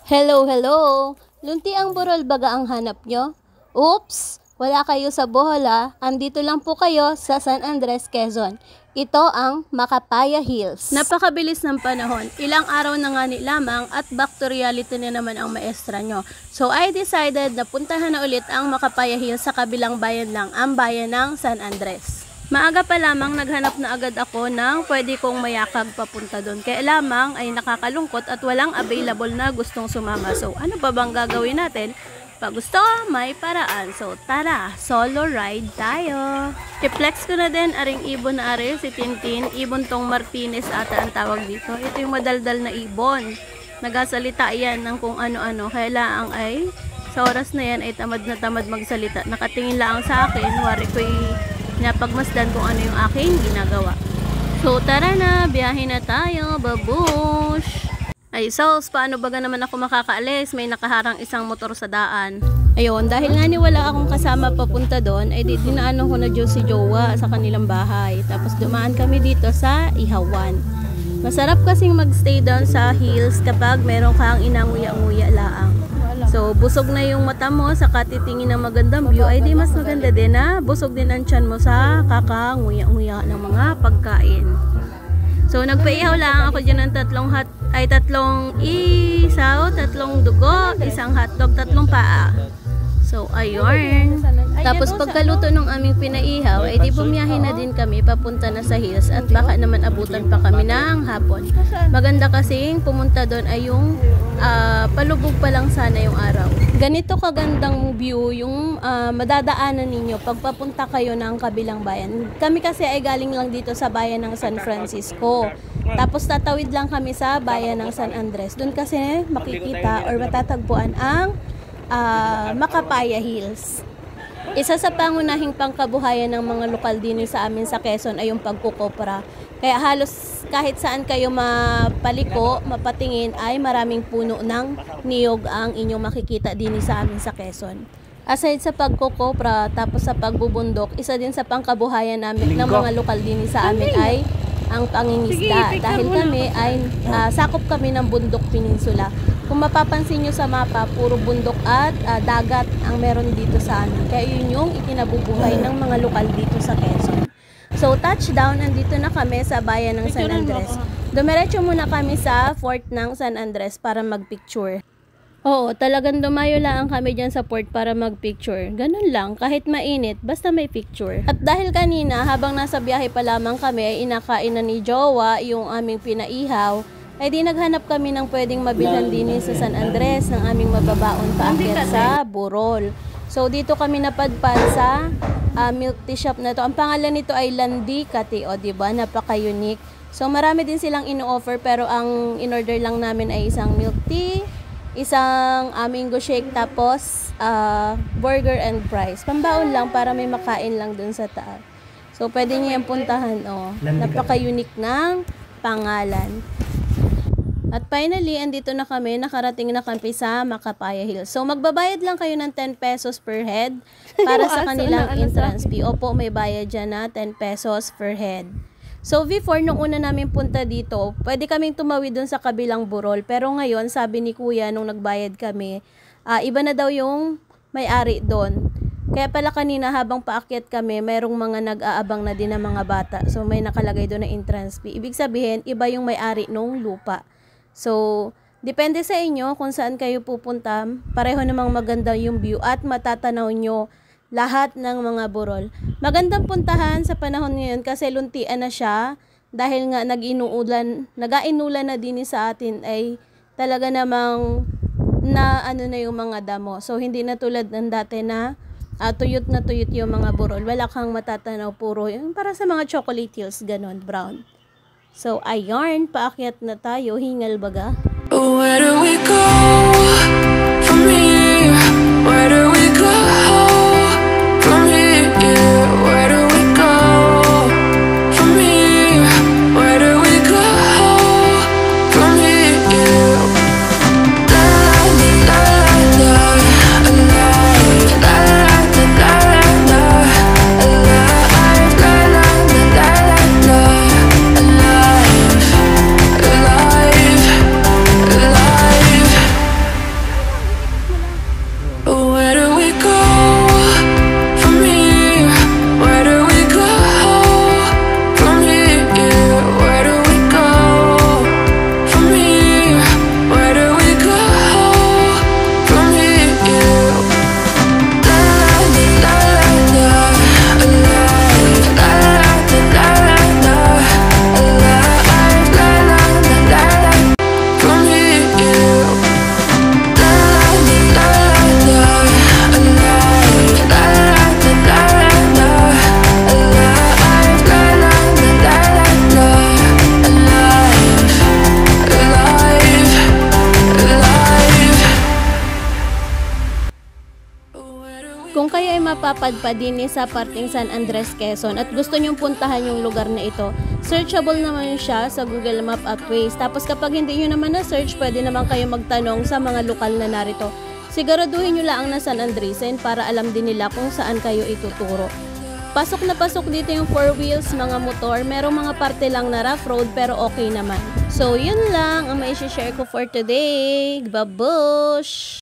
Hello, hello! Lunti ang burol baga ang hanap nyo? Oops! Wala kayo sa Bohol ha. Andito lang po kayo sa San Andres, Quezon. Ito ang Macapaya Hills. Napakabilis ng panahon. Ilang araw na nga lamang at back to reality na naman ang maestra nyo. So I decided na puntahan na ulit ang Macapaya Hills sa kabilang bayan lang, ang bayan ng San Andres. Maaga pa lamang naghanap na agad ako ng pwede kong mayakag papunta doon. Kaya lamang ay nakakalungkot at walang available na gustong sumama. So ano pa bang gagawin natin? Pag gusto, may paraan. So tara, solo ride tayo. I-flex ko na din aring ibon na ari, si Tintin. Ibon tong Martinez ata ang tawag dito. Ito yung madaldal na ibon. Nagasalita yan ng kung ano-ano. Kaya lang ay sa oras na yan ay tamad na tamad magsalita. Nakatingin lang sa akin. Wari ko'y napagmasdan kung ano yung aking ginagawa. So tara na, biyahe na tayo, babush! Ay sos, paano baga naman ako makakaalis? May nakaharang isang motor sa daan. Ayun, dahil nga ni wala akong kasama papunta doon, ay dinaanan ko na Diyos si Jowa sa kanilang bahay. Tapos dumaan kami dito sa Ihawan. Masarap kasing magstay doon sa hills kapag meron kang inanguya-nguya laang. So, busog na yung mata mo sa katitingin ng magandang view, ay di mas maganda din na busog din ang tiyan mo sa kakanguya-nguya ng mga pagkain. So, nagpaihaw lang ako dyan ng tatlong isaw, tatlong dugo, isang hotdog, tatlong paa. So, ayun. Tapos pagkaluto ng aming pinaihaw, ay di bumiyahe na din kami papunta na sa hills at baka naman abutan pa kami ng hapon. Maganda kasing pumunta doon ay yung palubog pa lang sana yung araw. Ganito kagandang view yung madadaanan ninyo pag papunta kayo ng kabilang bayan. Kami kasi ay galing lang dito sa bayan ng San Francisco. Tapos tatawid lang kami sa bayan ng San Andres. Doon kasi makikita or matatagpuan ang Macapaya Hills. Isa sa pangunahing pangkabuhayan ng mga lokal din sa amin sa Quezon ay yung pagkukopra. Kaya halos kahit saan kayo mapaliko, mapatingin ay maraming puno ng niyog ang inyong makikita din sa amin sa Quezon. Aside sa pagkukopra, tapos sa pagbubundok, isa din sa pangkabuhayan namin ng mga lokal din sa amin ay ang pangingisda. Dahil kami ay sakop kami ng Bundok Peninsula. Kung mapapansin nyo sa mapa, puro bundok at dagat ang meron dito sa amin. Kaya yun yung ikinabubuhay ng mga lokal dito sa Quezon. So touchdown, andito na kami sa bayan ng San Andres. Dumiretso muna kami sa fort ng San Andres para magpicture. Oo, talagang dumayo lang kami dyan sa port para magpicture. Ganun lang, kahit mainit, basta may picture. At dahil kanina, habang nasa biyahe pa lamang kami, ay inakain na ni Jowa yung aming pinaihaw, ay di naghanap kami ng pwedeng mabilhan din sa San Andres ng aming mababaon paakyat sa Burol. So dito kami napadpad sa milk tea shop na to. Ang pangalan nito ay Landicate, o diba? Napaka-unique. So marami din silang ino-offer pero ang in-order lang namin ay isang milk tea, isang mango shake, tapos burger and fries. Pambaon lang para may makain lang dun sa taas. So pwede niyo yung puntahan, oh. Napaka-unique ng pangalan. At finally, andito na kami, nakarating na kami sa Macapaya Hills. So, magbabayad lang kayo ng 10 pesos per head para sa kanilang entrance fee. Opo, may bayad dyan na 10 pesos per head. So, before, nung una namin punta dito, pwede kaming tumawid dun sa kabilang burol. Pero ngayon, sabi ni Kuya, nung nagbayad kami, iba na daw yung may-ari doon. Kaya pala kanina, habang paakyat kami, mayroong mga nag-aabang na din ng mga bata. So, may nakalagay doon na entrance fee. Ibig sabihin, iba yung may-ari nung lupa. So, depende sa inyo kung saan kayo pupunta. Pareho namang maganda yung view at matatanaw nyo lahat ng mga burol. Magandang puntahan sa panahon ngayon kasi luntian na siya dahil nga nag-ainulan na din sa atin ay talaga namang na yung mga damo. So, hindi na tulad ng dati na tuyot na tuyot yung mga burol. Wala kang matatanaw, puro yung para sa mga chocolate hills, ganon, brown. So, ayun, paakyat na tayo, hingal baga. Where do we go from here? Where do we go from here? Where do we go from here? Where do we go from here? La la la la la, alive. La la la la la, alive. La la la la la, alive. Alive. Kung kayo ay mapapadpad din sa parting San Andres, Quezon at gusto nyong puntahan yung lugar na ito, searchable naman siya sa Google Map at Waze. Tapos kapag hindi nyo naman na-search, pwede naman kayo magtanong sa mga lokal na narito. Siguraduhin nyo lang na San Andresen para alam din nila kung saan kayo ituturo. Pasok na pasok dito yung 4 wheels, mga motor. Merong mga parte lang na rough road pero okay naman. So yun lang ang may share ko for today. Babush!